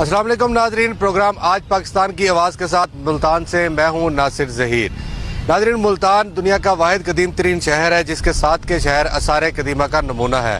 अस्सलाम वालेकुम नाजरीन, प्रोग्राम आज पाकिस्तान की आवाज़ के साथ मुल्तान से मैं हूँ नासिर ज़हीर। नाजरीन, मुल्तान दुनिया का वाहिद कदीम तरीन शहर है जिसके साथ के शहर आसार कदीमा का नमूना है।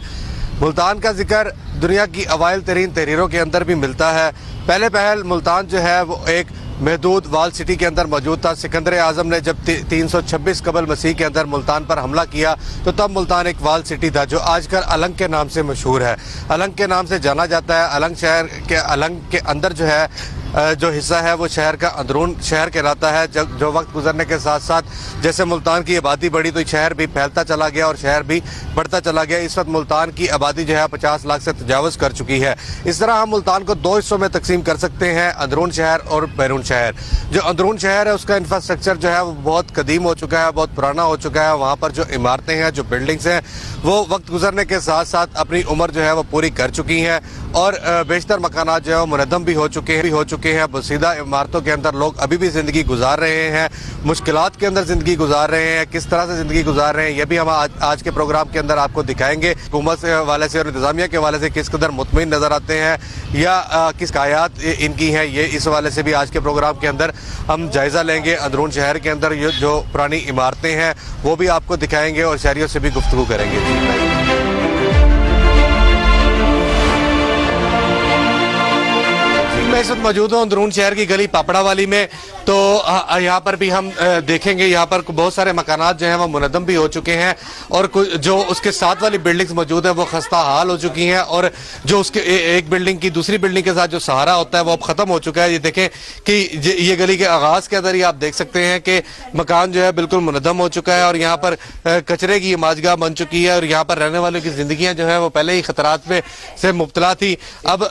मुल्तान का जिक्र दुनिया की अवाइल तरीन तहरीरों के अंदर भी मिलता है। पहले पहल मुल्तान जो है वो एक महदूद वाल सिटी के अंदर मौजूद था। सिकंदर आज़म ने जब 326 कबल मसीह के अंदर मुल्तान पर हमला किया तो तब मुल्तान एक वाल सिटी था जो आजकल अलंग के नाम से मशहूर है, अलंग के नाम से जाना जाता है। अलंग के अंदर जो है जो हिस्सा है वो शहर का अंदरून शहर कहलाता है। जो वक्त गुजरने के साथ साथ जैसे मुल्तान की आबादी बढ़ी तो शहर भी फैलता चला गया और शहर भी बढ़ता चला गया। इस वक्त मुल्तान की आबादी जो है 50 लाख से तजावज़ कर चुकी है। इस तरह हम मुल्तान को दो हिस्सों में तकसीम कर सकते हैं, अंदरून शहर और बैरून शहर। जो अंदरून शहर है उसका इंफ्रास्ट्रक्चर जो है वो बहुत कदीम हो चुका है, बहुत पुराना हो चुका है। वहाँ पर जो इमारतें हैं, जो बिल्डिंग्स हैं, वो वक्त गुजरने के साथ साथ अपनी उम्र जो है वो पूरी कर चुकी हैं और बेशतर मकानात जो है वो मुनद्दम भी हो चुके हैं। बसीदा इमारतों के अंदर लोग अभी भी ज़िंदगी गुजार रहे हैं, मुश्किलात के अंदर ज़िंदगी गुजार रहे हैं। किस तरह से ज़िंदगी गुजार रहे हैं ये भी हम आज के प्रोग्राम के अंदर आपको दिखाएंगे। हुकूमत के हवाले से और इंतज़ामिया के हवाले से किस कदर मुतमईन नज़र आते हैं या किस कायात इनकी हैं, ये इस हवाले से भी आज के प्रोग्राम के अंदर हम जायज़ा लेंगे। अंदरून शहर के अंदर जो पुरानी इमारतें हैं वो भी आपको दिखाएंगे और शहरियों से भी गुफ्तगू करेंगे। मैं इस वक्त मौजूद हूँ अंदरून शहर की गली पापड़ा वाली में। तो यहाँ पर भी हम देखेंगे, यहाँ पर बहुत सारे मकानात जो हैं वो मुनद्दम भी हो चुके हैं और जो उसके साथ वाली बिल्डिंग्स मौजूद हैं वो खस्ता हाल हो चुकी हैं और जो उसके एक बिल्डिंग की दूसरी बिल्डिंग के साथ जो सहारा होता है वो अब ख़त्म हो चुका है। ये देखें कि ये गली के आगाज़ के अंदर ही आप देख सकते हैं कि मकान जो है बिल्कुल मुनद्दम हो चुका है और यहाँ पर कचरे की माजगा बन चुकी है और यहाँ पर रहने वालों की ज़िंदगियाँ जो है वो पहले ही ख़तरात में से मुब्तला थी। अब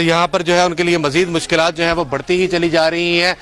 यहाँ पर जो है उनके लिए मज़ीद मुश्किलात जो है वो बढ़ती ही चली जा रही हैं।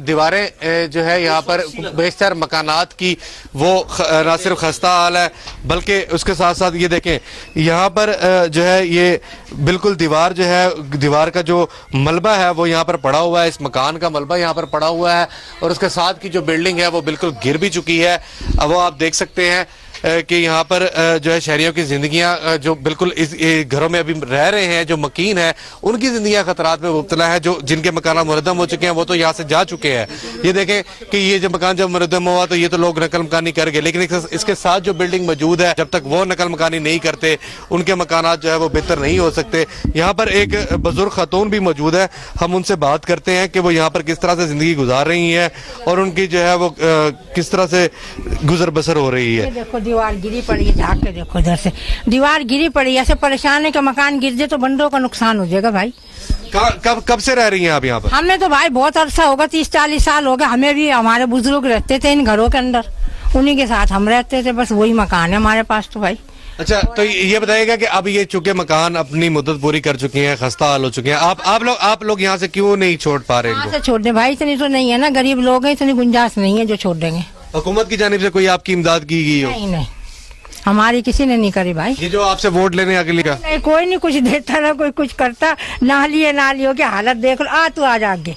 दीवारें जो है यहाँ पर बेशतर मकानात की वो न सिर्फ खस्ता हाल है बल्कि उसके साथ साथ ये देखें यहाँ पर जो है ये बिल्कुल दीवार जो है, दीवार का जो मलबा है वो यहाँ पर पड़ा हुआ है, इस मकान का मलबा यहाँ पर पड़ा हुआ है और उसके साथ की जो बिल्डिंग है वो बिल्कुल गिर भी चुकी है। अब वो आप देख सकते हैं कि यहाँ पर जो है शहरियों की ज़िंदगियाँ जो बिल्कुल इस घरों में अभी रह रहे हैं, जो मकीन है, उनकी ज़िंदगियाँ खतरात में मुब्तला है। जो जिनके मकान मुनद्दम हो चुके हैं वो तो यहाँ से जा चुके हैं। ये देखें कि ये जो मकान जब मुनद्दम हुआ तो ये तो लोग नकल मकानी कर गए, लेकिन इसके साथ जो बिल्डिंग मौजूद है जब तक वो नकल मकानी नहीं करते उनके मकानात जो है वो बेहतर नहीं हो सकते। यहाँ पर एक बुजुर्ग खातून भी मौजूद है, हम उनसे बात करते हैं कि वो यहाँ पर किस तरह से ज़िंदगी गुजार रही हैं और उनकी जो है वो किस तरह से गुजर बसर हो रही है। दीवार गिरी पड़ी है, झाँक के देखो इधर से दीवार गिरी पड़ी है। ऐसे परेशान है कि मकान गिर जाए तो बंदों का नुकसान हो जाएगा भाई। कब से रह रही हैं आप यहाँ पर? हमें तो भाई बहुत अरसा होगा, 30-40 साल हो गए। हमें भी हमारे बुजुर्ग रहते थे इन घरों के अंदर, उन्हीं के साथ हम रहते थे, बस वही मकान है हमारे पास तो भाई। अच्छा, तो ये बताइएगा कि अब ये चूंकि मकान अपनी मुद्दत पूरी कर चुके हैं, खस्ता हाल हो चुके हैं, आप लोग यहाँ से क्यों नहीं छोड़ पा रहे? कहाँ से छोड़ दें भाई, इतनी तो नहीं है ना, गरीब लोग हैं, इतनी गुंजाइश नहीं है जो छोड़ देंगे। हुकूमत की जानिब से कोई आपकी इमदाद की गई हो? नहीं, हमारी किसी ने नहीं करी भाई। ये जो आपसे वोट लेने अगली का नहीं, कोई नहीं कुछ देता ना कोई कुछ करता। नालियों की हालत देख लो। तू आ जा आगे,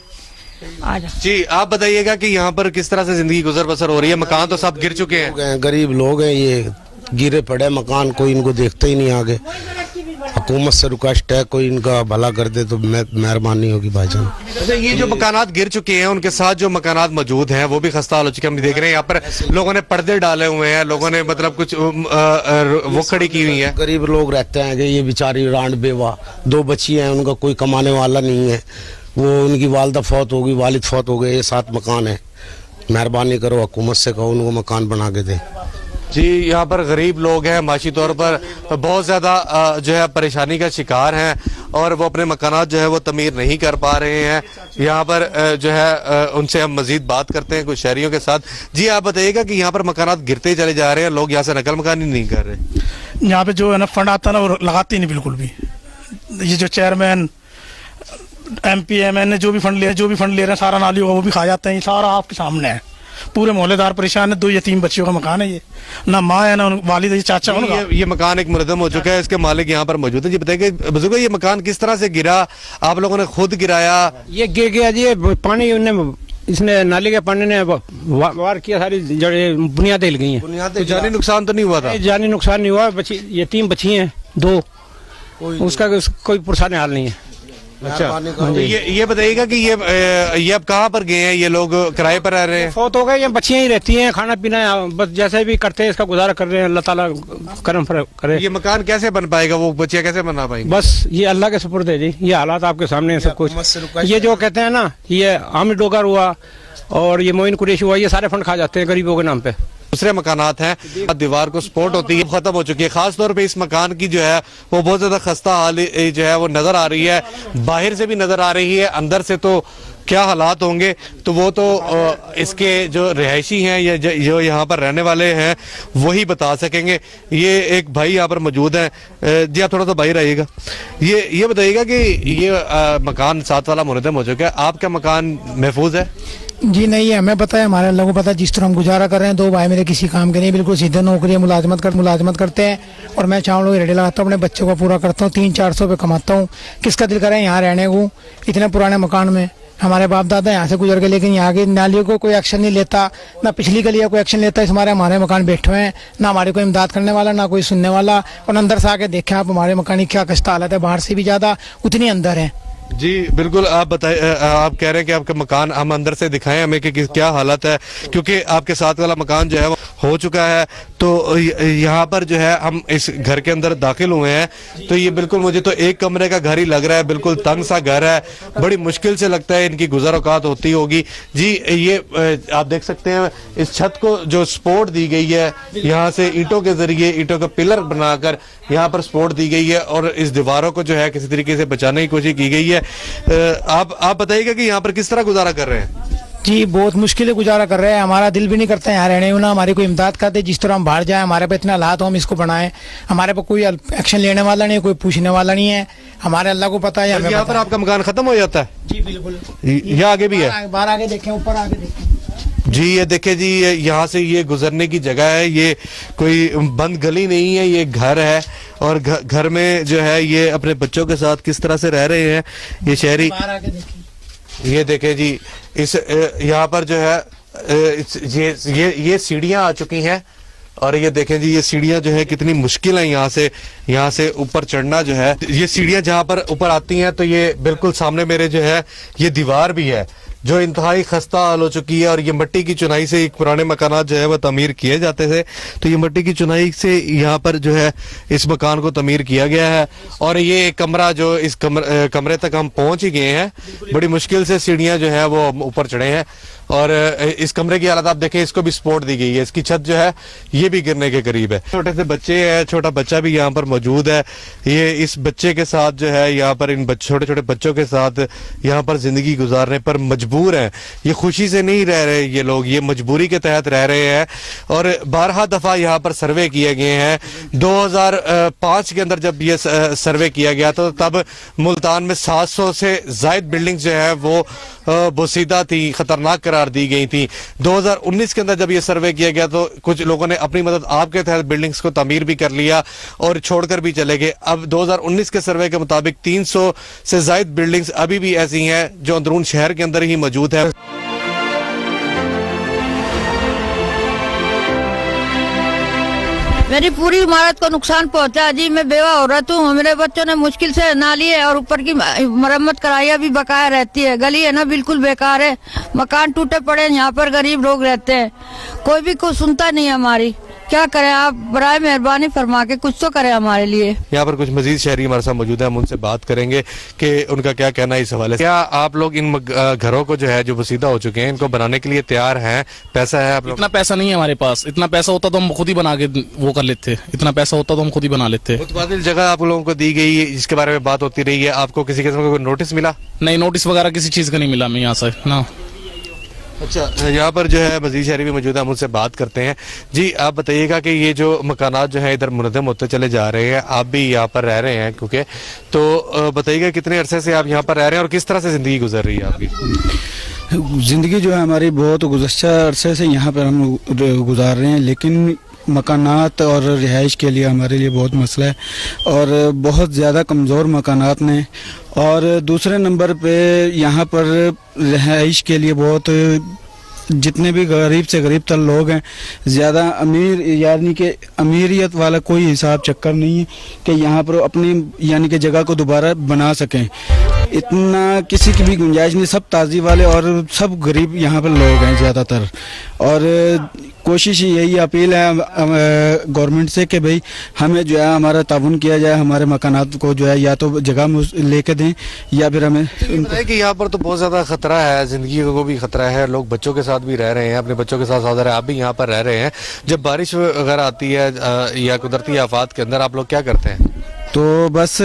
आ जा जी। आप बताइएगा कि यहाँ पर किस तरह से जिंदगी गुजर बसर हो रही है? मकान तो सब गिर चुके हैं, गरीब लोग हैं, ये गिरे पड़े मकान, कोई इनको देखता ही नहीं आगे। हुकूमत से रिक्वेस्ट है कोई इनका भला कर दे तो मेहरबानी होगी भाईजान। अच्छा, ये जो मकानात गिर चुके हैं उनके साथ जो मकानात मौजूद हैं वो भी खस्ता हाल हो चुके हैं। हम देख रहे हैं यहाँ पर लोगों ने पर्दे डाले हुए हैं, लोगों ने मतलब कुछ वो खड़ी की हुई है। गरीब लोग रहते हैं कि ये बेचारी रांड बेवा, 2 बच्ची हैं, उनका कोई कमाने वाला नहीं है। वो उनकी वालदा फौत हो गई, वालिद फौत हो गए, ये 7 मकान है। मेहरबानी करो, हुकूमत से कहो उनको मकान बना के दे। जी, यहाँ पर गरीब लोग हैं, माशी तौर पर बहुत ज़्यादा जो है परेशानी का शिकार हैं और वो अपने मकानात जो है वो तमीर नहीं कर पा रहे हैं। यहाँ पर जो है उनसे हम मज़ीद बात करते हैं कुछ शहरियों के साथ। जी, आप बताइएगा कि यहाँ पर मकानात गिरते चले जा रहे हैं, लोग यहाँ से नकल मकानी नहीं कर रहे। यहाँ पे जो है ना फंड आता है ना वो लगाते नहीं बिल्कुल भी। ये जो चेयरमैन MP MN जो भी फंड ले रहे हैं, सारा नाली होगा वो भी खा जाते हैं। ये सारा आपके सामने है, पूरे मोहल्लेदार परेशान है। 2 यतीम बच्चियों का मकान है, ये ना माँ है ना वालिद है, चाचा उनका। ये मकान एक मुनद्दम हो चुका है, इसके मालिक यहाँ पर मौजूद है। जी बताइए बुजुर्ग, ये मकान किस तरह से गिरा? आप लोगों ने खुद गिराया? ये गिर गया जी, पानी इसने नाली के पानी ने वार किया, सारी जड़ें बुनियादें हिल गई हैं। तो जानी नुकसान तो नहीं हुआ था? जानी नुकसान नहीं हुआ, यतीम बच्ची हैं 2, उसका कोई पुरसाने हाल नहीं है। अच्छा, तो ये बताइएगा कि ये अब कहाँ पर गए हैं, ये लोग किराए पर रह रहे हैं? फौत हो गए, ये बच्चियां ही रहती हैं, खाना पीना बस जैसे भी करते हैं इसका गुजारा कर रहे हैं, अल्लाह ताला करम करे। ये मकान कैसे बन पाएगा, वो बच्चियां कैसे बना पाएंगी? बस ये अल्लाह के सुपुर्द है जी, ये हालात आपके सामने है सब कुछ। ये जो कहते हैं ना, ये आमिर डोगर हुआ और ये मोइन कुरैशी हुआ, ये सारे फंड खा जाते हैं गरीबों के नाम पे। दूसरे मकानात हैं, दीवार को सपोर्ट होती है, खत्म हो चुकी है। खास तौर पे इस मकान की जो है वो बहुत ज्यादा खस्ता हाल जो है वो नजर आ रही है, बाहर से भी नजर आ रही है, अंदर से तो क्या हालात होंगे तो वो तो इसके जो रिहायशी हैं या जो यहाँ पर रहने वाले हैं वही बता सकेंगे। ये एक भाई यहाँ पर मौजूद हैं। जी आप थोड़ा सा बाहर आइएगा, ये बताइएगा कि ये मकान साथ वाला मुनहदम हो चुका है, आपका मकान महफूज है? जी नहीं है, हमें पता है, हमारे अल्लाह को पता है जिस तरह हम गुजारा कर रहे हैं। दो भाई मेरे किसी काम के नहीं, बिल्कुल सीधे नौकरी मुलाजमत करते हैं और मैं चावल की रेडी लगाता हूँ, अपने बच्चों को पूरा करता हूँ, 300-400 रुपये कमाता हूँ। किसका दिल करे यहाँ रहने को, इतने पुराने मकान में। हमारे बाप दादा यहाँ से गुजर गए, लेकिन यहाँ की नालियों को कोई एक्शन नहीं लेता, ना पिछली गली कोई एक्शन लेता। इस हमारे मकान बैठे हुए हैं, ना हमारी कोई इमदाद करने वाला, ना कोई सुनने वाला। और अंदर से आके देखें आप हमारे मकान की क्या कष्ट हालत है, बाहर से भी ज़्यादा उतनी अंदर है। जी बिल्कुल, आप बताइए, आप कह रहे हैं कि आपका मकान हम अंदर से दिखाएं हमें कि क्या हालत है, क्योंकि आपके साथ वाला मकान जो है वो हो चुका है। तो यहाँ पर जो है हम इस घर के अंदर दाखिल हुए हैं तो ये बिल्कुल मुझे तो एक कमरे का घर ही लग रहा है, बिल्कुल तंग सा घर है, बड़ी मुश्किल से लगता है इनकी गुजर औकात होती होगी। जी ये आप देख सकते हैं इस छत को जो सपोर्ट दी गई है, यहाँ से ईंटों के जरिए, ईंटों का पिलर बनाकर यहाँ पर सपोर्ट दी गई है और इस दीवारों को जो है किसी तरीके से बचाने की कोशिश की गई है। आप बताइएगा कि यहाँ पर किस तरह गुजारा कर रहे हैं? जी बहुत मुश्किल गुजारा कर रहे हैं, हमारा दिल भी नहीं करता है यहाँ रहने को, ना हमारी कोई इमदाद करते। जिस तरह हम बाहर जाए, हमारे पे इतना हालात हो, हम इसको बनाएं, हमारे पे कोई एक्शन लेने वाला नहीं है, कोई पूछने वाला नहीं है। हमारे अल्लाह को पता है। हमें यहाँ पर आपका मकान खत्म हो जाता है? जी बिल्कुल, यहाँ आगे भी है, बाहर आगे देखें, ऊपर आगे देखें। जी ये देखे जी, यहाँ से ये गुजरने की जगह है, ये कोई बंद गली नहीं है, ये घर है और घर में जो है ये अपने बच्चों के साथ किस तरह से रह रहे हैं ये शहरी। ये देखे जी, इस यहाँ पर जो है ये सीढ़ियाँ आ चुकी हैं और ये देखें जी, ये सीढ़ियाँ जो है कितनी मुश्किल है यहाँ से ऊपर चढ़ना जो है। ये सीढ़ियाँ जहाँ पर ऊपर आती हैं तो ये बिल्कुल सामने मेरे जो है ये दीवार भी है जो इंतहाई खस्ता हाल हो चुकी है और ये मिट्टी की चुनाई से एक पुराने मकानात जो है वो तमीर किए जाते थे, तो ये मिट्टी की चुनाई से यहाँ पर जो है इस मकान को तमीर किया गया है। और ये कमरा जो इस कमरे तक हम पहुंच ही गए हैं, बड़ी मुश्किल से सीढ़ियाँ जो है वो ऊपर चढ़े हैं और इस कमरे की हालत आप देखें, इसको भी सपोर्ट दी गई है, इसकी छत जो है ये भी गिरने के करीब है। छोटे से बच्चे हैं, छोटा बच्चा भी यहाँ पर मौजूद है, ये इस बच्चे के साथ जो है यहाँ पर इन छोटे छोटे बच्चों के साथ यहाँ पर जिंदगी गुजारने पर मजबूर हैं। ये खुशी से नहीं रह रहे ये लोग, ये मजबूरी के तहत रह रहे हैं। और 12 दफा यहाँ पर सर्वे किए गए हैं। 2005 के अंदर जब ये सर्वे किया गया तो तब मुल्तान में 700 से ज्यादा बिल्डिंग्स जो है वो बोसीदा थी, खतरनाक करार दी गई थी। 2019 के अंदर जब ये सर्वे किया गया तो कुछ लोगों ने अपनी मदद आपके तहत बिल्डिंग्स को तामीर भी कर लिया और छोड़कर भी चले गए। अब 2019 के सर्वे के मुताबिक 300 से ज्यादा बिल्डिंग्स अभी भी ऐसी हैं जो अंदरून शहर के अंदर ही मौजूद है। मेरी पूरी इमारत को नुकसान पहुंचा जी। मैं बेवा औरत हूँ, मेरे बच्चों ने मुश्किल से नाली है और ऊपर की मरम्मत कराई अभी बकाया रहती है। गली है ना बिल्कुल बेकार है, मकान टूटे पड़े, यहाँ पर गरीब लोग रहते हैं, कोई भी कुछ सुनता नहीं है हमारी। क्या करें आप, बराए मेहरबानी फरमा के कुछ तो करें हमारे लिए। यहाँ पर कुछ मजीद शहरी हमारे साथ मौजूद है, हम उनसे बात करेंगे कि उनका क्या कहना है इस हवाले से। क्या आप लोग इन घरों को जो है जो वसीदा हो चुके हैं इनको बनाने के लिए तैयार हैं? पैसा है आप लोग? इतना पैसा नहीं है हमारे पास, इतना पैसा होता तो हम खुद ही बना के वो कर लेते, इतना पैसा होता तो हम खुद ही बना लेते। मुतबादिल जगह आप लोगों को दी गई है जिसके बारे में बात होती रही है, आपको किसी किस्म का कोई नोटिस मिला? नहीं, नोटिस वगैरह किसी चीज का नहीं मिला हमें यहाँ से ना। अच्छा, यहाँ पर जो है मजीद शहरी भी मौजूद है, हम उनसे बात करते हैं। जी आप बताइएगा कि ये जो मकानात जो है इधर मुनहदम होते चले जा रहे हैं, आप भी यहाँ पर रह रहे हैं क्योंकि, तो बताइएगा कितने अरसे से आप यहाँ पर रह रहे हैं और किस तरह से जिंदगी गुजर रही है आपकी? ज़िंदगी जो है हमारी बहुत गुज़श्ता अरसे से यहाँ पर हम गुजार रहे हैं, लेकिन मकानात और रिहाइश के लिए हमारे लिए बहुत मसला है और बहुत ज़्यादा कमज़ोर मकानात ने। और दूसरे नंबर पे यहाँ पर रिहाइश के लिए बहुत जितने भी गरीब से गरीब तर लोग हैं, ज़्यादा अमीर यानी कि अमीरियत वाला कोई हिसाब चक्कर नहीं है कि यहाँ पर अपनी यानी कि जगह को दोबारा बना सकें। इतना किसी की भी गुंजाइश नहीं, सब ताजी वाले और सब गरीब यहाँ पर लोग हैं ज़्यादातर। और कोशिश यही अपील है गवर्नमेंट से कि भाई हमें जो है हमारा ताउन किया जाए, हमारे मकानात को जो है या तो जगह लेके दें या फिर हमें है कि यहाँ पर तो बहुत ज़्यादा खतरा है, ज़िंदगी को भी खतरा है, लोग बच्चों के साथ भी रह रहे हैं, अपने बच्चों के साथ साथ आप भी यहाँ पर रह रहे हैं। जब बारिश वगैरह आती है या कुदरती आफात के अंदर आप लोग क्या करते हैं? तो बस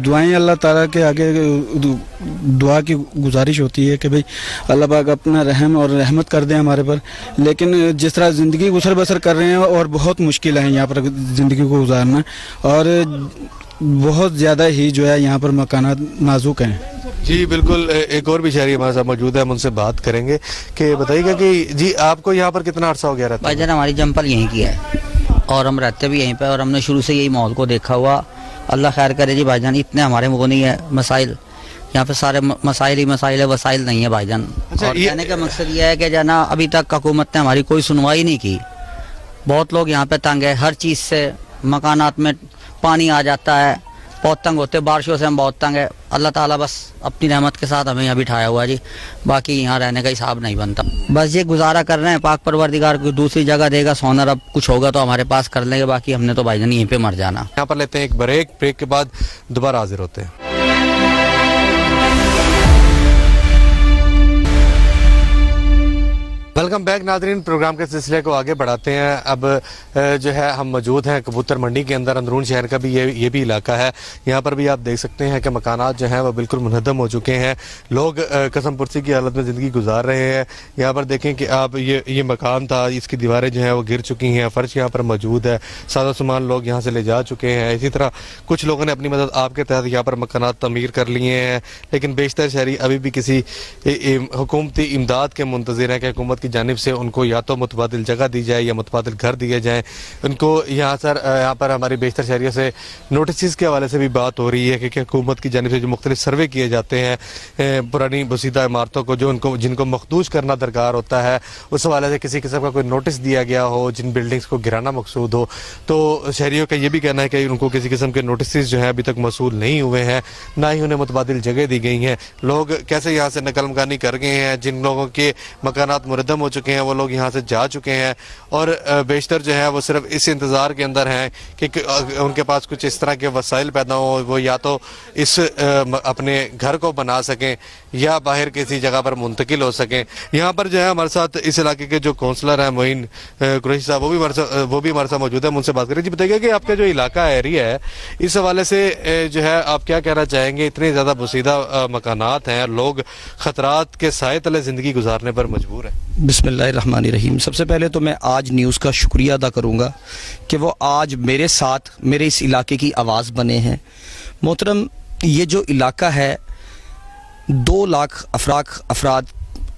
दुआएं अल्लाह ताला के आगे दुआ की गुजारिश होती है कि भाई अल्लाह पाक अपना रहम और रहमत कर दें हमारे पर। लेकिन जिस तरह ज़िंदगी गुजर बसर कर रहे हैं और बहुत मुश्किल है यहाँ पर ज़िंदगी को गुजारना, और बहुत ज़्यादा ही जो है यहाँ पर मकानात नाजुक हैं। जी बिल्कुल, एक और भी शहरी हमारे साथ मौजूद है, हम उनसे बात करेंगे कि बताइएगा कि जी आपको यहाँ पर कितना अरसा हो गया रहता है? भाईजान हमारी जंपल यहीं की है और हम रहते भी यहीं पे, और हमने शुरू से यही माहौल को देखा हुआ। अल्लाह खैर करे जी भाईजान, इतने हमारे वो नहीं है मसाइल, यहाँ पे सारे मसाइल ही मसाइल है, वसाइल नहीं है भाईजान। अच्छा, और कहने का मकसद ये है कि जाना अभी तक हुकूमत ने हमारी कोई सुनवाई नहीं की। बहुत लोग यहाँ पे तंग है, हर चीज़ से मकानात में पानी आ जाता है, बहुत तंग होते, बारिशों से हम बहुत तंग है। अल्लाह ताला बस अपनी रहमत के साथ हमें यहाँ बिठाया हुआ है जी, बाकी यहाँ रहने का हिसाब नहीं बनता। बस ये गुजारा कर रहे हैं, पाक परवरदिगार को दूसरी जगह देगा सोनर, अब कुछ होगा तो हमारे पास कर लेंगे, बाकी हमने तो भाईजान यहीं पे मर जाना। यहाँ पर लेते हैं एक ब्रेक के बाद दोबारा हाजिर होते हैं। वेलकम बैक नादरीन, प्रोग्राम के सिलसिले को आगे बढ़ाते हैं। अब जो है हम मौजूद हैं कबूतर मंडी के अंदर, अंदरून शहर का भी ये भी इलाका है। यहाँ पर भी आप देख सकते हैं कि मकानात जो हैं वो बिल्कुल मुनहदम हो चुके हैं, लोग कसम पुरसी की हालत में ज़िंदगी गुजार रहे हैं। यहाँ पर देखें कि आप ये मकान था, इसकी दीवारें जो हैं वो गिर चुकी हैं, फ़र्श यहाँ पर मौजूद है, सारा सामान लोग यहाँ से ले जा चुके हैं। इसी तरह कुछ लोगों ने अपनी मदद आपके तहत यहाँ पर मकानात तमीर कर लिए हैं, लेकिन बेशतर शहरी अभी भी किसी हुकूमती इमदाद के मुंतज़िर हैं कि हुकूमत जानिब से उनको या तो मुतबादिल जगह दी जाए या मुतबादिल घर दिए जाएं। उनको यहाँ पर हमारी बेशतर शहरियों से नोटिस के हवाले से भी बात हो रही है कि हुकूमत की जानिब से जो मुख्तलिफ सर्वे किए जाते हैं पुरानी बसीदा इमारतों को, जो जिनको मखदूज करना दरकार होता है, उस हवाले से किसी किस्म का कोई नोटिस दिया गया हो, जिन बिल्डिंग्स को गिराना मकसूद हो, तो शहरियों का ये भी कहना है कि उनको किसी किस्म के नोटिस जो हैं अभी तक मौसूल नहीं हुए हैं, ना ही उन्हें मुतबादिल जगह दी गई हैं। लोग कैसे यहाँ से नकल मकानी कर गए हैं, जिन लोगों के मकानात मुरद्दम हो चुके हैं वो लोग यहाँ से जा चुके हैं, और बेशतर जो है वो सिर्फ इस इंतज़ार के अंदर हैं कि उनके पास कुछ इस तरह के वसाइल पैदा हो, वो या तो इस अपने घर को बना सकें या बाहर किसी जगह पर मुंतकिल हो सकें। यहाँ पर जो है हमारे साथ इस इलाके के जो काउंसलर हैं मोइन कुरैशी साहब, वो भी हमारे साथ मौजूद है, उनसे बात करें। जी बताइए कि आपका जो इलाका एरिया है, इस हवाले से जो है आप क्या कहना चाहेंगे? इतने ज़्यादा बसीदा मकानात हैं, लोग ख़तरात के साए तले ज़िंदगी गुजारने पर मजबूर हैं। बिस्मिल्लाहिर्रहमानिर्रहीम। सबसे पहले तो मैं आज न्यूज़ का शुक्रिया अदा करूँगा कि वो आज मेरे साथ मेरे इस इलाके की आवाज़ बने हैं। मोहतरम, ये जो इलाका है 2 लाख अफराद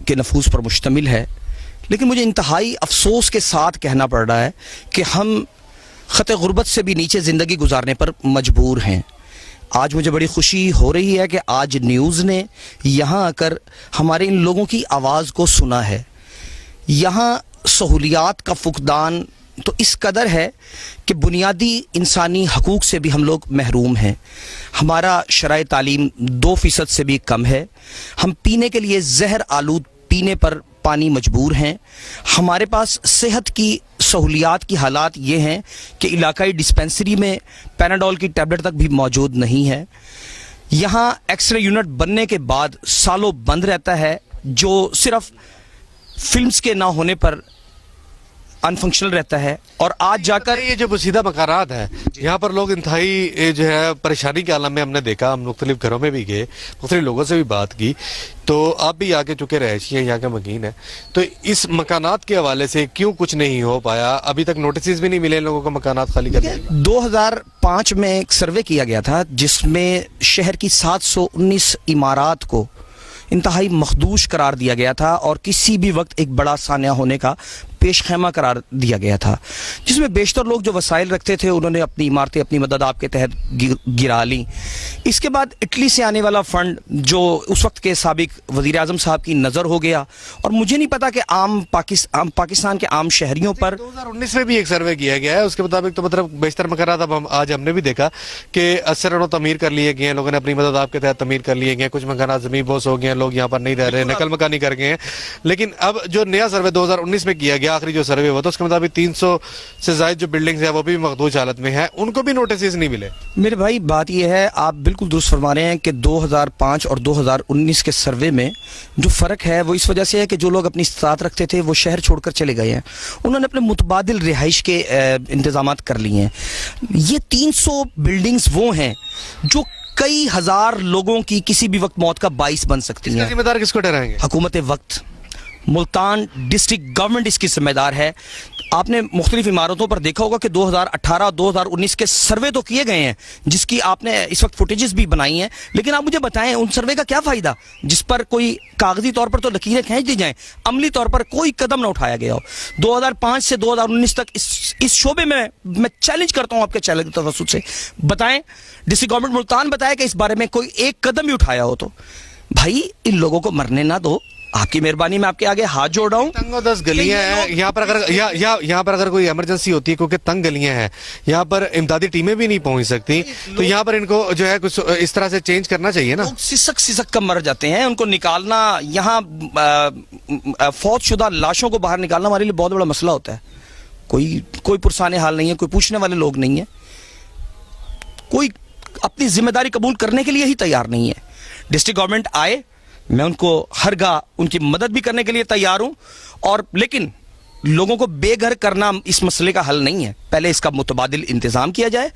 के नफूस पर मुश्तमिल है, लेकिन मुझे इंतहाई अफसोस के साथ कहना पड़ रहा है कि हम ख़त गुर्बत से भी नीचे ज़िंदगी गुजारने पर मजबूर हैं। आज मुझे बड़ी खुशी हो रही है कि आज न्यूज़ ने यहाँ आकर हमारे इन लोगों की आवाज़ को सुना है। यहाँ सहूलियात का फुकदान तो इस कदर है कि बुनियादी इंसानी हकूक़ से भी हम लोग महरूम हैं। हमारा शराए तालीम 2% से भी कम है। हम पीने के लिए जहर आलूद पीने पर पानी मजबूर हैं। हमारे पास सेहत की सहूलियात की हालात ये हैं कि इलाकाई डिस्पेंसरी में पैनाडोल की टैबलेट तक भी मौजूद नहीं है। यहाँ एक्सरे यूनिट बनने के बाद सालों बंद रहता है, जो सिर्फ फिल्म्स के ना होने पर अनफंक्शनल रहता है। और आज जाकर ये जो बसीदा मकानात है, यहाँ पर लोग इंतहाई जो है परेशानी के आलम में हमने देखा। हम मुख्तलिफ घरों में भी गए, मुख्तलिफ लोगों से भी बात की, तो आप भी आके चुके रहायशी हैं, यहाँ के मकीन है, तो इस मकानात के हवाले से क्यों कुछ नहीं हो पाया? अभी तक नोटिस भी नहीं मिले लोगों को मकानात खाली करने। 2005 में एक सर्वे किया गया था जिसमें शहर की 719 इमारात को इंतहाई मखदूश करार दिया गया था और किसी भी वक्त एक बड़ा सानिया होने का پیش خیمہ قرار دیا گیا تھا، جس میں بیشتر لوگ جو وسائل رکھتے تھے انہوں نے اپنی عمارتیں اپنی مدد آپ کے تحت گرا لیں۔ اس کے بعد اٹلی سے آنے والا فنڈ جو اس وقت کے سابق وزیر اعظم صاحب کی نظر ہو گیا، اور مجھے نہیں پتا کہ عام پاکستان کے عام شہریوں پر 2019 میں بھی ایک سروے کیا گیا ہے، اس کے مطابق تو مطلب بیشتر مکانات اب آج ہم نے بھی دیکھا کہ 80 تعمیر کر لیے گئے ہیں، لوگوں نے اپنی مدد آپ کے تحت تعمیر کر لیے گئے ہیں، کچھ مکانات زمین بوس ہو گئے ہیں، لوگ یہاں پر نہیں رہ رہے، نقل مکانی کر گئے ہیں۔ لیکن اب جو نیا سروے 2019 میں کیا گیا، آخری جو سروے ہوا تھا، اس کے مطابق 300 سے زائد جو بلڈنگز ہیں وہ بھی مخدوش حالت میں ہیں، ان کو بھی نوٹسز نہیں ملے۔ میرے بھائی بات یہ ہے، آپ بالکل درست فرما رہے ہیں کہ 2005 اور 2019 کے سروے میں جو فرق ہے وہ اس وجہ سے ہے کہ جو لوگ اپنی استطاعت رکھتے تھے وہ شہر چھوڑ کر چلے گئے ہیں، انہوں نے اپنے متبادل رہائش کے انتظامات کر لیے ہیں۔ یہ 300 بلڈنگز وہ ہیں جو کئی ہزار لوگوں کی کسی بھی وقت موت کا باعث بن سکتی ہیں۔ ذمہ دار کس کو ٹھہرائیں گے؟ حکومت وقت، ملتان ڈسٹرکٹ گورنمنٹ اس کی ذمہ دار ہے۔ آپ نے مختلف عمارتوں پر دیکھا ہوگا کہ 2018 اور 2019 کے سروے تو کیے گئے ہیں، جس کی آپ نے اس وقت فوٹیجز بھی بنائی ہیں، لیکن آپ مجھے بتائیں ان سروے کا کیا فائدہ جس پر کوئی کاغذی طور پر تو لکیریں کھینچ دی جائیں، عملی طور پر کوئی قدم نہ اٹھایا گیا ہو۔ 2005 سے 2019 تک اس شعبے میں چیلنج کرتا ہوں آپ کے چینل کے توسط سے، بتائیں ڈسٹرکٹ گورنمنٹ ملتان بتائے کہ اس بارے میں کوئی ایک قدم بھی اٹھایا ہو تو۔ بھائی ان لوگوں کو مرنے نہ دو، آپ کی مہربانی میں آپ کے آگے ہاتھ جوڑ رہا ہوں۔ تنگ و دس گلیاں ہیں یہاں پر، اگر کوئی ایمرجنسی ہوتی ہے کیونکہ تنگ گلیاں ہیں، یہاں پر امدادی ٹیمیں بھی نہیں پہنچ سکتی، تو یہاں پر ان کو جو ہے کچھ اس طرح سے چینج کرنا چاہیے نا۔ لوگ سسک کر مر جاتے ہیں، ان کو نکالنا، یہاں فوت شدہ لاشوں کو باہر نکالنا ہمارے لیے بہت بڑا مسئلہ ہوتا ہے۔ کوئی پرسان حال نہیں ہے، کوئی پوچھنے والے لوگ نہیں ہیں، کوئی اپنی ذمہ داری قبول کرنے کے لیے ہی تیار نہیں ہے۔ ڈسٹرکٹ گورنمنٹ آئے، میں ان کو ہر گاہ ان کی مدد بھی کرنے کے لیے تیار ہوں، اور لیکن لوگوں کو بے گھر کرنا اس مسئلے کا حل نہیں ہے۔ پہلے اس کا متبادل انتظام کیا جائے۔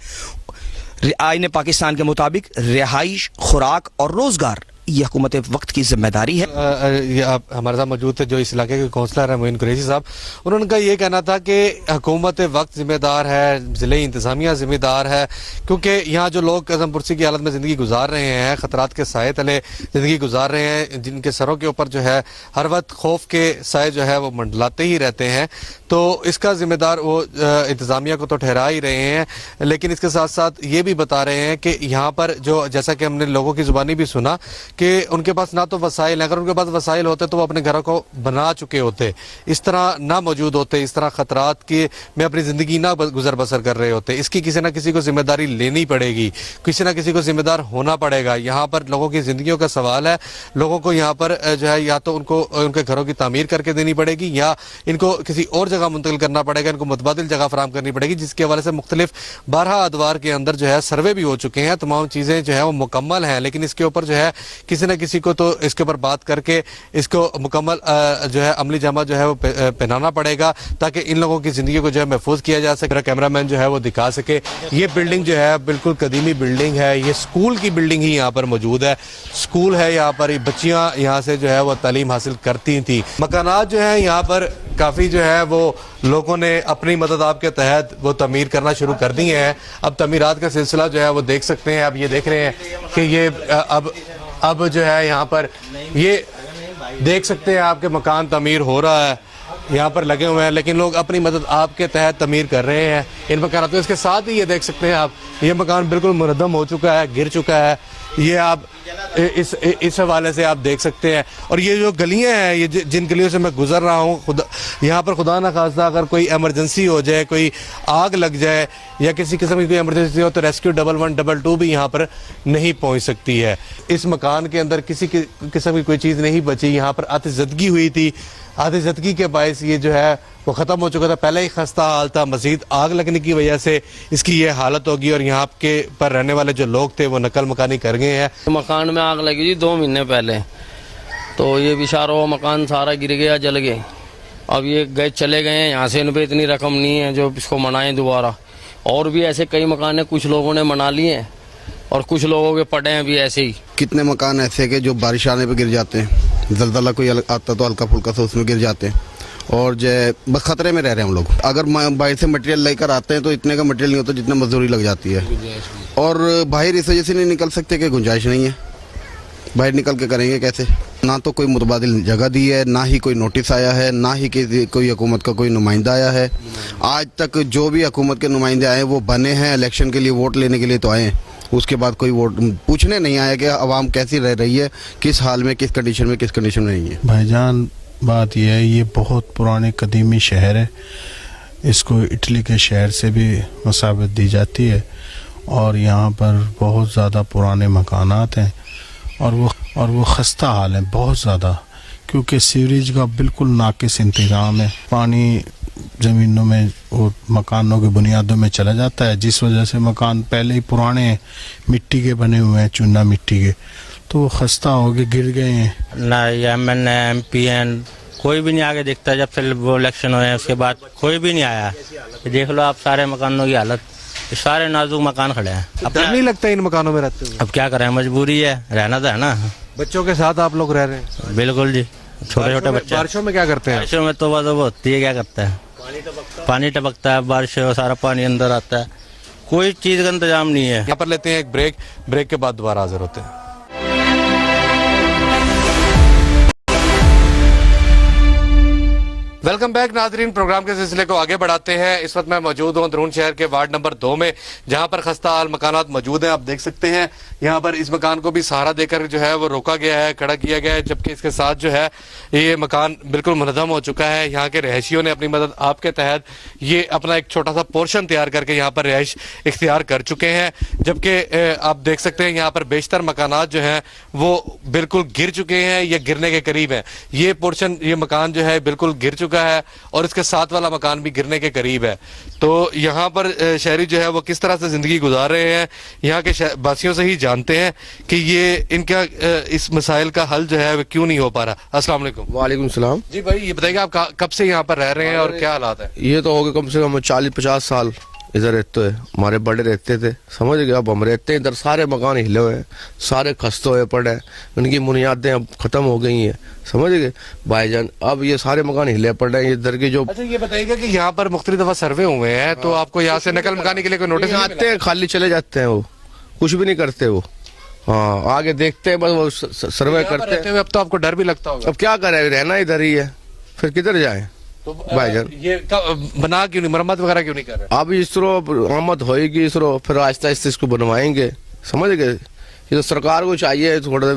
آئین پاکستان کے مطابق رہائش، خوراک اور روزگار یہ حکومت وقت کی ذمہ داری ہے۔ ہمارے ساتھ موجود تھے جو اس علاقے کے کونسلر ہیں معین قریشی صاحب، انہوں کا یہ کہنا تھا کہ حکومت وقت ذمہ دار ہے، ضلعی انتظامیہ ذمہ دار ہے، کیونکہ یہاں جو لوگ قزم پرسی کی حالت میں زندگی گزار رہے ہیں، خطرات کے سائے تلے زندگی گزار رہے ہیں، جن کے سروں کے اوپر جو ہے ہر وقت خوف کے سائے جو ہے وہ منڈلاتے ہی رہتے ہیں، تو اس کا ذمہ دار وہ انتظامیہ کو تو ٹھہرا ہی رہے ہیں، لیکن اس کے ساتھ ساتھ یہ بھی بتا رہے ہیں کہ یہاں پر جو جیسا کہ ہم نے لوگوں کی زبانی بھی سنا کہ ان کے پاس نہ تو وسائل ہیں، اگر ان کے پاس وسائل ہوتے تو وہ اپنے گھروں کو بنا چکے ہوتے، اس طرح نہ موجود ہوتے، اس طرح خطرات کی میں اپنی زندگی نہ گزر بسر کر رہے ہوتے۔ اس کی کسی نہ کسی کو ذمہ داری لینی پڑے گی، کسی نہ کسی کو ذمہ دار ہونا پڑے گا۔ یہاں پر لوگوں کی زندگیوں کا سوال ہے، لوگوں کو یہاں پر جو ہے یا تو ان کو ان کے گھروں کی تعمیر کر کے دینی پڑے گی، یا ان کو کسی اور جگہ منتقل کرنا پڑے گا، ان کو متبادل جگہ فراہم کرنی پڑے گی، جس کے حوالے سے مختلف 12 ادوار کے اندر جو ہے سروے بھی ہو چکے ہیں، تمام چیزیں جو ہے وہ مکمل ہیں، لیکن اس کے اوپر جو ہے کسی نہ کسی کو تو اس کے اوپر بات کر کے اس کو مکمل جو ہے عملی جامہ جو ہے وہ پہنانا پڑے گا، تاکہ ان لوگوں کی زندگی کو جو ہے محفوظ کیا جا سکے۔ میرا کیمرہ مین جو ہے وہ دکھا سکے، یہ بلڈنگ جو ہے بالکل قدیمی بلڈنگ ہے، یہ سکول کی بلڈنگ ہی یہاں پر موجود ہے، سکول ہے یہاں پر، بچیاں یہاں سے جو ہے وہ تعلیم حاصل کرتی تھیں۔ مکانات جو ہیں یہاں پر کافی جو ہے وہ لوگوں نے اپنی مدد آپ کے تحت وہ تعمیر کرنا شروع کر دی ہیں۔ اب تعمیرات کا سلسلہ جو ہے وہ دیکھ سکتے ہیں، اب یہ دیکھ رہے ہیں کہ یہ اب جو ہے یہاں پر یہ دیکھ سکتے ہیں آپ کے مکان تعمیر ہو رہا ہے، یہاں پر لگے ہوئے ہیں، لیکن لوگ اپنی مدد آپ کے تحت تعمیر کر رہے ہیں ان مکانات۔ اس کے ساتھ ہی یہ دیکھ سکتے ہیں آپ، یہ مکان بالکل منہدم ہو چکا ہے، گر چکا ہے، یہ آپ اس حوالے سے آپ دیکھ سکتے ہیں۔ اور یہ جو گلیاں ہیں، یہ جن گلیوں سے میں گزر رہا ہوں، یہاں پر خدا نہ خواستہ اگر کوئی ایمرجنسی ہو جائے، کوئی آگ لگ جائے یا کسی قسم کی کوئی ایمرجنسی ہو تو ریسکیو 112 بھی یہاں پر نہیں پہنچ سکتی ہے۔ اس مکان کے اندر کسی قسم کی کوئی چیز نہیں بچی، یہاں پر آتش زدگی ہوئی تھی، آتش زدگی کے باعث یہ جو ہے وہ ختم ہو چکا تھا، پہلے ہی خستہ حال تھا، مزید آگ لگنے کی وجہ سے اس کی یہ حالت ہوگی، اور یہاں کے پر رہنے والے جو لوگ تھے وہ نقل مکانی کر گئے ہیں۔ مکان میں آگ لگی تھی 2 مہینے پہلے، تو یہ بیچارہ وہ مکان سارا گر گیا، جل گئے۔ اب یہ گئے چلے گئے ہیں یہاں سے، ان پہ اتنی رقم نہیں ہے جو اس کو منائیں دوبارہ۔ اور بھی ایسے کئی مکان ہیں، کچھ لوگوں نے منا لیے ہیں اور کچھ لوگوں کے پڑے ہیں بھی ایسے ہی۔ کتنے مکان ایسے کہ جو بارش آنے پہ گر جاتے ہیں، زلزلہ کوئی آتا تو ہلکا پھلکا سا اس میں گر جاتے ہیں، اور جو بس خطرے میں رہ رہے ہیں ہم لوگ۔ اگر باہر سے مٹیریل لے کر آتے ہیں تو اتنے کا مٹیریل نہیں ہوتا جتنا مزدوری لگ جاتی ہے، اور باہر اس وجہ سے نہیں نکل سکتے کہ گنجائش نہیں ہے، باہر نکل کے کریں گے کیسے؟ ना तो कोई मुतबादिल जगह दी है, ना ही कोई नोटिस आया है, ना ही कोई हुकूमत का कोई नुमाइंदा आया है। आज तक जो भी हुकूमत के नुमाइंदे आए वो बने हैं इलेक्शन के लिए, वोट लेने के लिए तो आए हैं, उसके बाद कोई वोट पूछने नहीं आया कि आवाम कैसी रह रही है, किस हाल में, किस कंडीशन में नहीं है। भाईजान बात यह है, ये बहुत पुराने कदीमी शहर है, इसको इटली के शहर से भी मसाबत दी जाती है और यहाँ पर बहुत ज़्यादा पुराने मकानात हैं और वो खस्ता हाल है बहुत ज़्यादा, क्योंकि सीवरेज का बिल्कुल नाकिस इंतज़ाम है। पानी ज़मीनों में और मकानों की बुनियादों में चला जाता है, जिस वजह से मकान पहले ही पुराने हैं, मिट्टी के बने हुए हैं, चूना मिट्टी के, तो वो खस्ता हो गए, गिर गए हैं। ना MN MPN कोई भी नहीं आगे दिखता। जब से वो इलेक्शन हुए हैं उसके बाद कोई भी नहीं आया। देख लो आप सारे मकानों की हालत, सारे नाजुक मकान खड़े हैं। अब डर नहीं लगता इन मकानों में रहते हुए? अब क्या करें, मजबूरी है, रहना तो है ना। बच्चों के साथ आप लोग रह रहे हैं? बिल्कुल जी, छोटे छोटे बच्चे। बारिशों में क्या करते हैं? बारिशों में तो होती है, क्या करता है, पानी टपकता है, बारिश में सारा पानी अंदर आता है, कोई चीज़ का इंतजाम नहीं है। यहाँ पर लेते हैं एक ब्रेक के बाद दोबारा हाजिर होते हैं। वेलकम बैक नाजरीन, प्रोग्राम के सिलसिले को आगे बढ़ाते हैं। इस वक्त मैं मौजूद हूँ द्रोण शहर के वार्ड नंबर 2 में, जहाँ पर खस्ता हाल मकानात मौजूद हैं। आप देख सकते हैं यहाँ पर इस मकान को भी सहारा देकर जो है वो रोका गया है, खड़ा किया गया है, जबकि इसके साथ जो है ये मकान बिल्कुल मुनज़्ज़म हो चुका है। यहाँ के रहायशियों ने अपनी मदद आपके तहत ये अपना एक छोटा सा पोर्शन तैयार करके यहाँ पर रहायश इख्तियार कर चुके हैं, जबकि आप देख सकते हैं यहाँ पर बेशतर मकानात जो हैं वो बिल्कुल गिर चुके हैं या गिरने के करीब हैं। ये पोर्शन, ये मकान जो है बिल्कुल गिर चुका है और इसके साथ वाला मकान भी गिरने के करीब है। तो यहाँ पर शहरी जो है वो किस तरह से जिंदगी गुजार रहे हैं, यहाँ के वासियों से ही जानते हैं कि ये इनका इस मसाइल का हल जो है वो क्यों नहीं हो पा रहा। अस्सलाम वालेकुम। वालेकुम सलाम। जी भाई, ये बताइए आप कब से यहाँ पर रह रहे हैं और क्या हालात है? ये तो हो गए कम से कम 40-50 साल इधर रहते हैं, हमारे बड़े रहते थे, समझ गए। अब हम रहते हैं इधर, सारे मकान हिले हुए हैं, सारे खस्ते हुए पड़े हैं, उनकी बुनियादें अब ख़त्म हो गई हैं, समझ गए भाईजान। अब ये सारे मकान हिले पड़े हैं इधर के जो। अच्छा ये बताइएगा कि यहाँ पर मुख्तलिफ दफा सर्वे हुए हैं, तो आपको यहाँ से नकल मकानी के लिए कोई नोटिस आते हैं, खाली चले जाते हैं, वो कुछ भी नहीं करते वो। हाँ, आगे देखते हैं बस, वो सर्वे करते हैं। अब तो आपको डर भी लगता होगा। अब क्या करें, रहना इधर ही है, फिर किधर जाए तो भाईजान। ये बना क्यों नहीं, मरम्मत वगैरह क्यों नहीं कर रहे? अब इस तरह आमद होएगी, इस तरह फिर आहिस्ता आहिस्ता इसको बनवाएंगे, समझ गए। ये तो सरकार को चाहिए थोड़ा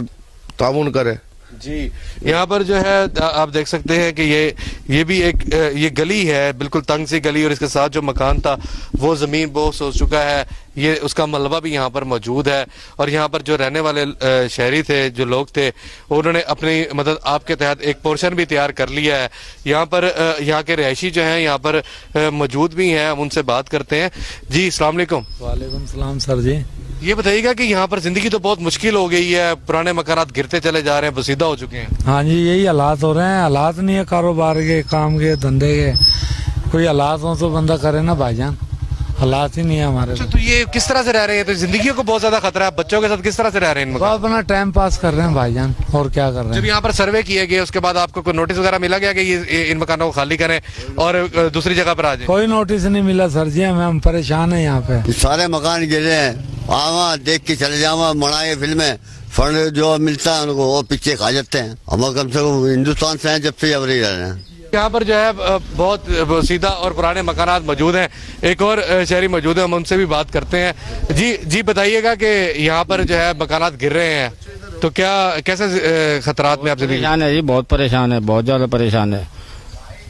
ताउन करे। जी, यहाँ पर जो है आप देख सकते हैं कि ये भी एक ये गली है, बिल्कुल तंग सी गली, और इसके साथ जो मकान था वो ज़मीन बोस हो चुका है, ये उसका मलबा भी यहाँ पर मौजूद है। और यहाँ पर जो रहने वाले शहरी थे, जो लोग थे, उन्होंने अपनी मदद आपके तहत एक पोर्शन भी तैयार कर लिया है। यहाँ पर यहाँ के रहायशी जो हैं यहाँ पर मौजूद भी हैं, हम उनसे बात करते हैं। जी अस्सलाम वालेकुम। वालेकुम सलाम सर जी। ये बताइएगा कि यहाँ पर जिंदगी तो बहुत मुश्किल हो गई है, पुराने मकानात गिरते चले जा रहे हैं, बसीदा हो चुके हैं। हाँ जी, यही हालात हो रहे हैं। हालात नहीं है कारोबार के, काम के, धंधे के, कोई हालात हो तो बंदा करे ना भाईजान, हालात ही नहीं है हमारे। अच्छा, तो ये किस तरह से रह रहे हैं? तो जिंदगी को बहुत ज्यादा खतरा है, बच्चों के साथ किस तरह से रह रहे हैं? अपना टाइम पास कर रहे हैं भाईजान, और क्या कर रहे हैं। जब यहाँ पर सर्वे किए गए उसके बाद आपको कोई नोटिस वगैरह मिला गया कि ये इन मकानों को खाली करें और दूसरी जगह पर आ जाए? कोई नोटिस नहीं मिला सर जी, हम परेशान है यहाँ पे। सारे मकान गिरे हैं, आवा देख के चले जावा, बनाए फिल्में, फंड जो मिलता है उनको वो पीछे खा जाते हैं। हम कम से कम हिंदुस्तान से हैं, जब से अब रह रहे हैं। यहाँ पर जो है बहुत सीधा और पुराने मकानात मौजूद हैं। एक और शहरी मौजूद है, हम उनसे भी बात करते हैं। जी बताइएगा कि यहाँ पर जो है मकानात गिर रहे हैं, तो क्या कैसे खतरात में आप परेशान है जी? बहुत परेशान है, बहुत ज़्यादा परेशान है।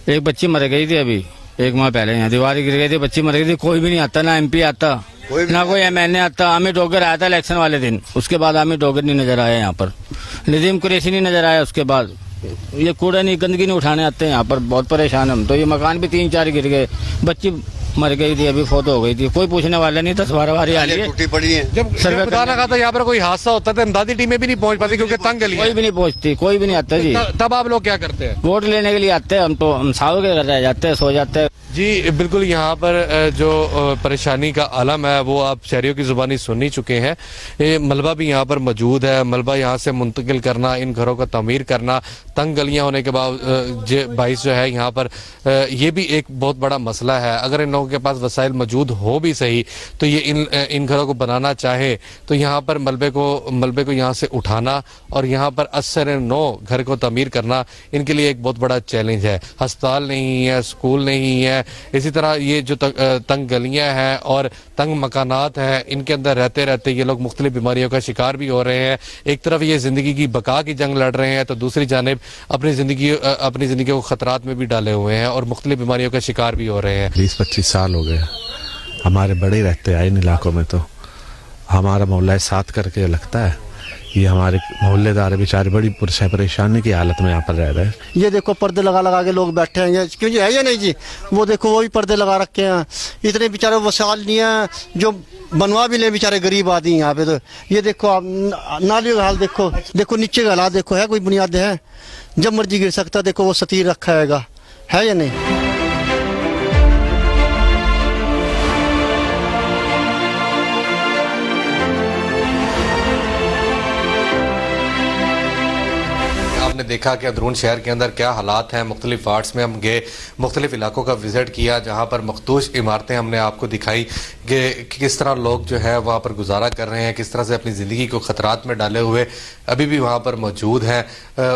एक बच्ची मर गई थी अभी 1 माह पहले, यहाँ दीवार गिर गई थी, बच्ची मर गई थी, कोई भी नहीं आता, ना MP आता, ना कोई MNA आता। अमित डोगर आया था इलेक्शन वाले दिन, उसके बाद अमित डोगर नहीं नजर आया यहाँ पर, नदीम कुरैशी नहीं नजर आया। उसके बाद ये कूड़ा नहीं, गंदगी नहीं उठाने आते हैं यहाँ पर। बहुत परेशान हम तो। ये मकान भी 3-4 गिर गए, बच्ची मर गई थी, अभी फोटो हो गई थी, कोई पूछने वाला नहीं। 10-12 बारी आ रही है, पड़ी है। जब खुदा ना खाता यहाँ पर कोई हादसा होता है, इमदादी टीमें भी नहीं पहुंच पाती क्योंकि तंग गली है। कोई भी नहीं पहुंचती, कोई भी नहीं आता जी। तब आप लोग क्या करते हैं? वोट लेने के लिए आते हैं हम, तो हम साव के घर रह जाते हैं, सो जाते हैं। जी बिल्कुल, यहाँ पर जो परेशानी का आलम है वो आप शहरियों की ज़ुबानी सुन ही चुके हैं। ये मलबा भी यहाँ पर मौजूद है, मलबा यहाँ से मुंतकिल करना, इन घरों का तमीर करना, तंग गलियाँ होने के बावजूद जो है यहाँ पर ये भी एक बहुत बड़ा मसला है। अगर इन लोगों लोगों के पास वसाइल मौजूद हो भी सही तो ये इन घरों को बनाना चाहे तो यहाँ पर मलबे को यहाँ से उठाना और यहाँ पर असर नो घर को तमीर करना इनके लिए एक बहुत बड़ा चैलेंज है। अस्पताल नहीं है, स्कूल नहीं है, इसी तरह ये जो तंग गलियाँ हैं और तंग मकानात हैं, इनके अंदर रहते रहते ये लोग मुख्तलिफ बीमारियों का शिकार भी हो रहे हैं। एक तरफ ये ज़िंदगी की बका की जंग लड़ रहे हैं तो दूसरी जानिब अपनी ज़िंदगी को ख़तरात में भी डाले हुए हैं और मुख्तलिफ बीमारियों का शिकार भी हो रहे हैं। 20-25 साल हो गए हमारे बड़े रहते हैं इन इलाकों में, तो हमारा मोहल्ला साथ करके लगता है ये हमारे मोहल्लेदार बेचारे बड़ी परेशानी की हालत में यहाँ पर रह रहे हैं। ये देखो पर्दे लगा के लोग बैठे हैं, क्यों जी है या नहीं जी, वो देखो वो भी पर्दे लगा रखे हैं। इतने बेचारे वसाइल नहीं है जो बनवा भी ले, बेचारे गरीब आदमी यहाँ पे। तो ये देखो आप नालियों का हाल देखो नीचे का हालात देखो, है कोई बुनियाद है? जब मर्जी गिर सकता, देखो वो सतीर रखा है या नहीं। आपने देखा कि अंदरून शहर के अंदर क्या हालात हैं। मुख्तलिफ वार्ड्स में हम गए, मुख्तलिफ इलाकों का विज़िट किया जहाँ पर मखदूश इमारतें हमने आपको दिखाई कि किस तरह लोग जो है वहाँ पर गुजारा कर रहे हैं, किस तरह से अपनी ज़िंदगी को ख़तरात में डाले हुए अभी भी वहाँ पर मौजूद हैं,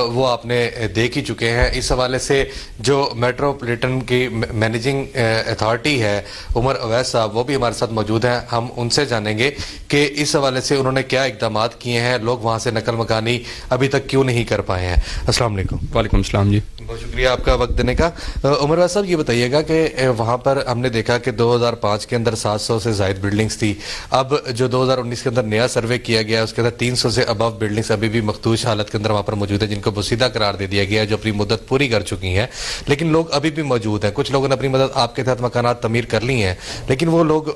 वो आपने देख ही चुके हैं। इस हवाले से जो मेट्रोपॉलिटन की मैनेजिंग अथॉरिटी है उमर अवैस साहब, वो भी हमारे साथ मौजूद हैं। हम उनसे जानेंगे कि इस हवाले से उन्होंने क्या इक़दाम किए हैं, लोग वहाँ से नकल मकानी अभी तक क्यों नहीं कर पाए हैं। अस्सलाम वालेकुम। वालेकुम सलाम जी, बहुत शुक्रिया आपका वक्त देने का। उमर अवैस साहब, ये बताइएगा कि वहाँ पर हमने देखा कि 2005 के अंदर 700 से ज़ायद बिल्डिंग्स थी। अब जो 2019 के अंदर नया सर्वे किया गया उसके अंदर 300 से अबव बिल्डिंग्स अभी भी मखदूश हालत के अंदर वहाँ पर मौजूद है, जिनको बोसीदा करार दे दिया गया है, जो अपनी मुद्दत पूरी कर चुकी हैं, लेकिन लोग अभी भी मौजूद हैं। कुछ लोगों ने अपनी मदद आपके तहत मकानात तमीर कर ली हैं, लेकिन वो लोग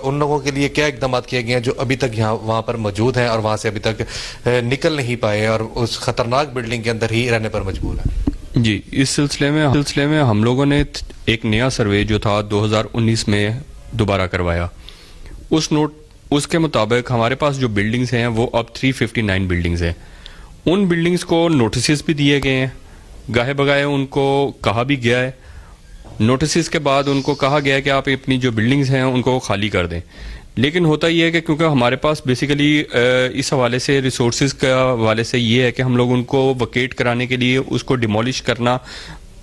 उन लोगों के लिए क्या इकदाम किए गए हैं जो अभी तक यहाँ वहाँ पर मौजूद हैं और वहाँ से अभी तक निकल नहीं पाए और उस खतरनाक बिल्डिंग के अंदर ही रहने पर मजबूर है? जी, इस सिलसिले में हम लोगों ने एक नया सर्वे जो था 2019 में दोबारा करवाया। उसके मुताबिक हमारे पास जो बिल्डिंग्स हैं वो अब 359 बिल्डिंग्स हैं। उन बिल्डिंग्स को नोटिस भी दिए गए हैं, गाहे बगाए उनको कहा भी गया है। नोटिस के बाद उनको कहा गया है कि आप अपनी जो बिल्डिंग्स हैं उनको खाली कर दें, लेकिन होता ये है कि क्योंकि हमारे पास बेसिकली इस हवाले से रिसोर्सेज के हवाले से ये है कि हम लोग उनको वकेट कराने के लिए उसको डिमोलिश करना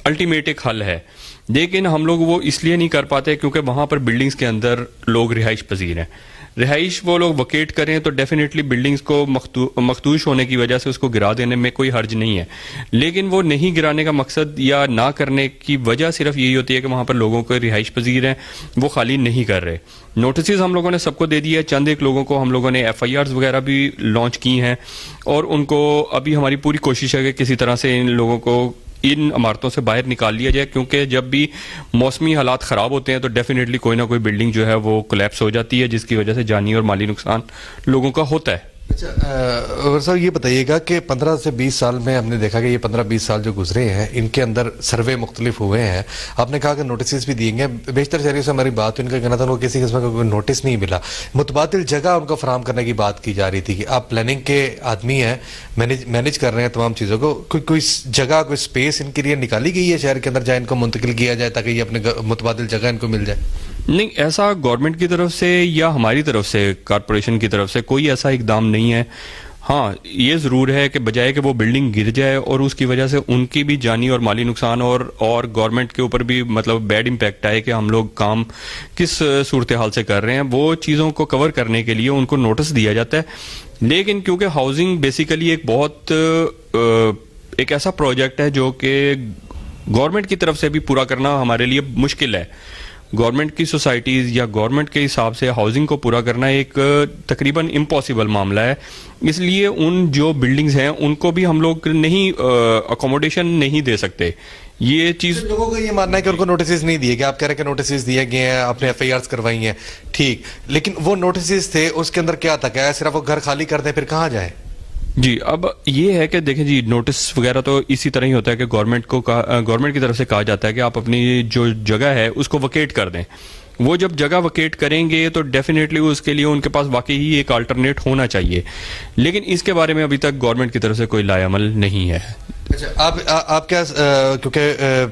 अल्टीमेट एक हल है, लेकिन हम लोग वो इसलिए नहीं कर पाते क्योंकि वहाँ पर बिल्डिंग्स के अंदर लोग रिहाइश पजीर हैं। रिहाइश वो लोग वकेट करें तो डेफिनेटली बिल्डिंग्स को मखदूश होने की वजह से उसको गिरा देने में कोई हर्ज नहीं है, लेकिन वो नहीं गिराने का मकसद या ना करने की वजह सिर्फ यही होती है कि वहाँ पर लोगों को रिहाइश पजीर हैं, वो खाली नहीं कर रहे। नोटिस हम लोगों ने सबको दे दिए, चंद एक लोगों को हम लोगों ने FIRs वगैरह भी लॉन्च की हैं और उनको अभी हमारी पूरी कोशिश है कि किसी तरह से इन लोगों को इन इमारतों से बाहर निकाल लिया जाए, क्योंकि जब भी मौसमी हालात ख़राब होते हैं तो डेफिनेटली कोई ना कोई बिल्डिंग जो है वो कोलैप्स हो जाती है, जिसकी वजह से जानी और माली नुकसान लोगों का होता है। अच्छा सर, ये बताइएगा कि 15 से 20 साल में हमने देखा कि ये 15-20 साल जो गुजरे हैं इनके अंदर सर्वे मुख्तलिफ हुए हैं। आपने कहा कि नोटिस भी दिए गए, बेशतर शहरियों से हमारी बात हुई, उनका कहना था उनको किसी किस्म का कोई नोटिस नहीं मिला। मुतबादिल जगह उनको फराहम करने की बात की जा रही थी कि आप प्लानिंग के आदमी हैं, मैनेज कर रहे हैं तमाम चीज़ों को, कोई जगह कोई स्पेस इनके लिए निकाली गई है शहर के अंदर जहाँ इनको मुंतकिल किया जाए ताकि ये अपने मुतबादिल जगह इनको मिल जाए? नहीं, ऐसा गवर्नमेंट की तरफ से या हमारी तरफ से कॉरपोरेशन की तरफ से कोई ऐसा इकदाम नहीं है। हाँ, ये ज़रूर है कि बजाय कि वो बिल्डिंग गिर जाए और उसकी वजह से उनकी भी जानी और माली नुकसान और गवर्नमेंट के ऊपर भी मतलब बैड इम्पैक्ट आए कि हम लोग काम किस सूरत हाल से कर रहे हैं, वो चीज़ों को कवर करने के लिए उनको नोटिस दिया जाता है। लेकिन क्योंकि हाउसिंग बेसिकली एक बहुत एक ऐसा प्रोजेक्ट है जो कि गवर्नमेंट की तरफ से भी पूरा करना हमारे लिए मुश्किल है। गवर्नमेंट की सोसाइटीज़ या गवर्नमेंट के हिसाब से हाउसिंग को पूरा करना एक तकरीबन इम्पॉसिबल मामला है, इसलिए उन जो बिल्डिंग्स हैं उनको भी हम लोग नहीं अकोमोडेशन नहीं दे सकते। ये चीज़ लोगों का ये मानना है कि उनको नोटिस नहीं दिए गए। आप कह रहे हैं कि नोटिस दिए गए हैं, आपने FIRs करवाई हैं, ठीक, लेकिन वो नोटिस थे उसके अंदर क्या था? क्या सिर्फ वो घर खाली कर दें फिर कहाँ जाए? जी, अब ये है कि देखें जी, नोटिस वगैरह तो इसी तरह ही होता है कि गवर्नमेंट की तरफ से कहा जाता है कि आप अपनी जो जगह है उसको वकेट कर दें। वो जब जगह वकेट करेंगे तो डेफिनेटली उसके लिए उनके पास वाकई ही एक अल्टरनेट होना चाहिए, लेकिन इसके बारे में अभी तक गवर्नमेंट की तरफ से कोई लाएअमल नहीं है। अच्छा, आप क्या क्योंकि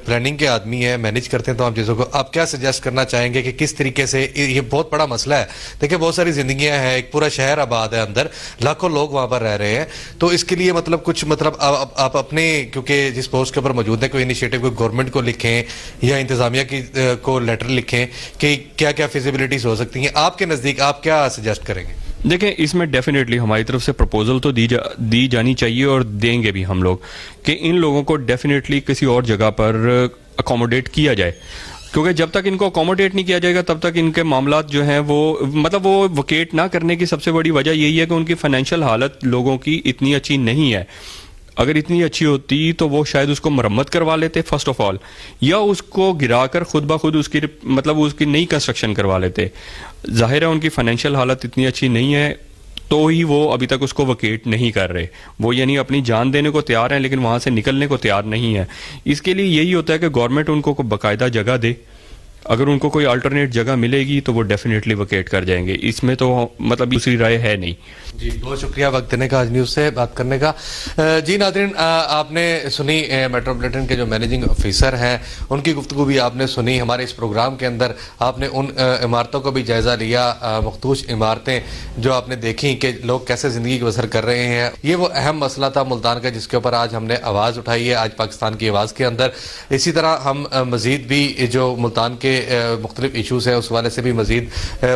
प्लानिंग के आदमी हैं, मैनेज करते हैं तो आप चीज़ों को, आप क्या सजेस्ट करना चाहेंगे कि किस तरीके से, ये बहुत बड़ा मसला है, देखिए बहुत सारी जिंदगियां हैं, एक पूरा शहर आबाद है, अंदर लाखों लोग वहां पर रह रहे हैं, तो इसके लिए मतलब कुछ मतलब आप अपने, क्योंकि जिस पोस्ट के ऊपर मौजूद है, कोई इनिशिएटिव कोई गवर्नमेंट को लिखें या इंतजामिया की को लेटर लिखें कि क्या क्या फिजिबिलिटीज हो सकती हैं, आपके नज़दीक आप क्या सजेस्ट करेंगे? देखें, इसमें डेफिनेटली हमारी तरफ से प्रपोजल तो दी जानी चाहिए और देंगे भी हम लोग कि इन लोगों को डेफिनेटली किसी और जगह पर अकोमोडेट किया जाए, क्योंकि जब तक इनको अकोमोडेट नहीं किया जाएगा तब तक इनके मामलात जो हैं वो मतलब वो वकेट ना करने की सबसे बड़ी वजह यही है कि उनकी फाइनेंशियल हालत लोगों की इतनी अच्छी नहीं है। अगर इतनी अच्छी होती तो वो शायद उसको मरम्मत करवा लेते फर्स्ट ऑफ ऑल, या उसको गिराकर खुद ब खुद उसकी मतलब उसकी नई कंस्ट्रक्शन करवा लेते। जाहिर है उनकी फाइनेंशियल हालत इतनी अच्छी नहीं है तो ही वो अभी तक उसको वकेट नहीं कर रहे। वो यानी अपनी जान देने को तैयार हैं लेकिन वहाँ से निकलने को तैयार नहीं है। इसके लिए यही होता है कि गवर्नमेंट उनको बाकायदा जगह दे, अगर उनको कोई अल्टरनेट जगह मिलेगी तो वो डेफिनेटली वकेट कर जाएंगे। इसमें तो मतलब दूसरी राय है नहीं। जी बहुत शुक्रिया वक्त देने का, आज न्यूज़ से बात करने का। जी नाज़रीन, आपने सुनी मेट्रोपॉलिटन के जो मैनेजिंग ऑफिसर हैं उनकी गुफ्तगू भी आपने सुनी। हमारे इस प्रोग्राम के अंदर आपने उन इमारतों का भी जायज़ा लिया, मखदूश इमारतें जो आपने देखी कि लोग कैसे ज़िंदगी बसर कर रहे हैं। ये वो अहम मसला था मुल्तान का जिसके ऊपर आज हमने आवाज़ उठाई है, आज पाकिस्तान की आवाज़ के अंदर। इसी तरह हम मज़ीद भी जो मुल्तान के मुख्तलिफ इशूज़ हैं उस वाले से भी मज़ीद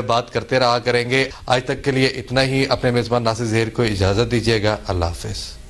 बात करते रहा करेंगे। आज तक के लिए इतना ही। अपने मेज़बान नासिर ज़हीर को इजाज़त दीजिएगा। अल्लाह हाफ़िज़।